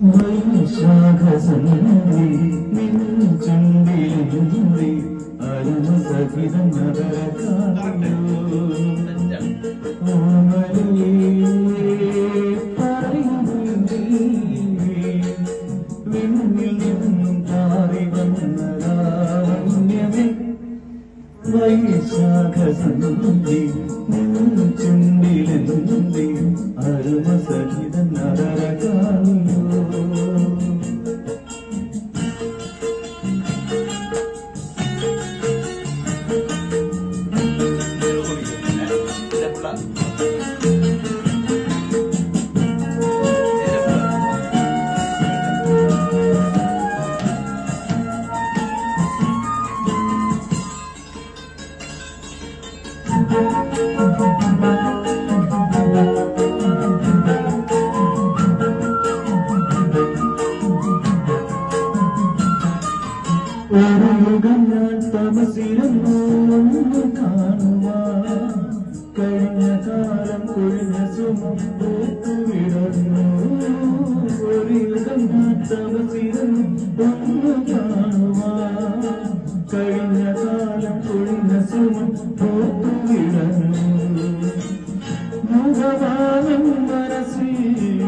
വൈശാഖസന്ധി നിൻ ചുണ്ടിലെന്തി അരുമസഹിതം നഗരകാലോ ഓമലേ പറയുന്നേ വിണ്ണിൽ നിന്നും താറി വന്നതാവണ്യമേ വൈശാഖസന്ധി നിൻ ചുണ്ടിലെന്തി അരുമസഹിതം നഗരകാലോ ഒരു യുഗം ഞാൻ തമസിരുന്നു ഒന്ന് കാണുവാൻ കഴിഞ്ഞ കാലം കൊഴിഞ്ഞ സുമം പൂത്തുവിടർന്നു ഒരു യുഗം ഞാൻ തമസിരുന്നു ഒന്ന് കാണുവാൻ കഴിഞ്ഞ കാലം കൊഴിഞ്ഞ സുമം പൂത്തുവിടർന്നു മുഖഭാവം മനസ്സിൽ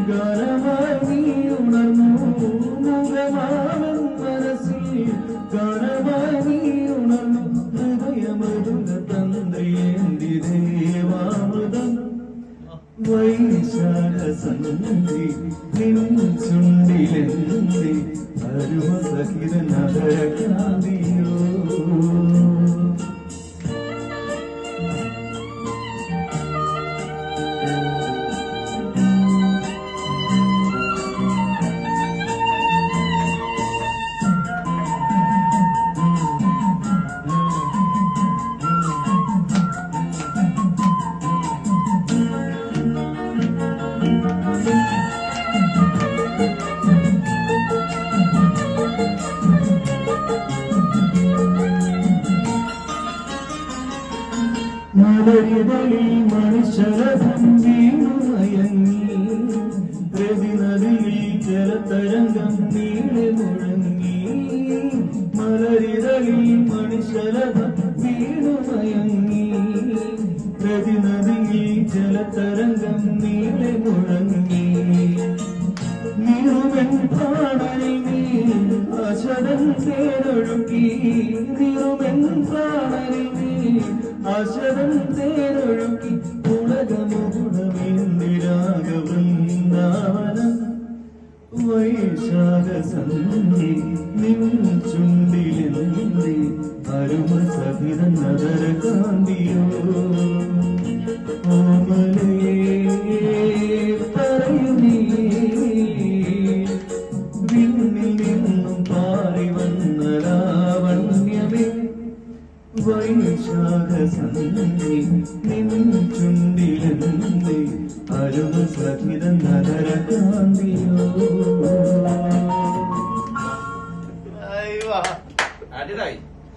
ഗാനമായി നീ ഉണർന്നു മുഖഭാവം മനസ്സിൽ ഗാനമായി നീ ഉണർന്നു ഹൃദയമധുര തന്ത്രിയേന്തി ദേവാമൃതം വൈശാഖസന്ധി നിൻ ചുണ്ടിലെന്തി അരുമസഹിത നഗരകാന്തിയോ മലരിതളിൽ മണിശലഭം വീണുമയങ്ങി പ്രതിനദിയിൽ ജലതരംഗം നീളെ മുഴങ്ങി മലരിതളിൽ മണിശലഭം വീണുമയങ്ങി പ്രതിനദിയിൽ ജലതരംഗം നീളെ മുഴങ്ങി നിറുവൻ പ്രാണനിൽ നീ അശരൻ തേരൊഴുക്കി നിറുവൻ പ്രാണനിൽ നീ അശരൻ തേരൊഴുക്കി ഉലകമുകുടമേന്ദിരാഗവൃന്ദാവനം വൈശാഖസന്ധി നിൻ ചുണ്ടിലെന്തി അരുമസഹിത നഗരകാന്തിയോ ഓമലേ പറയുന്നേ വിണ്ണിൽ നിന്നും പാറി വന്നതാവണ്യമേ വൈശാഖസന്ധി നിൻ ചുണ്ടിലെന്തി അരുമസഹിത നഗരകാന്തിയോ അടിപൊളി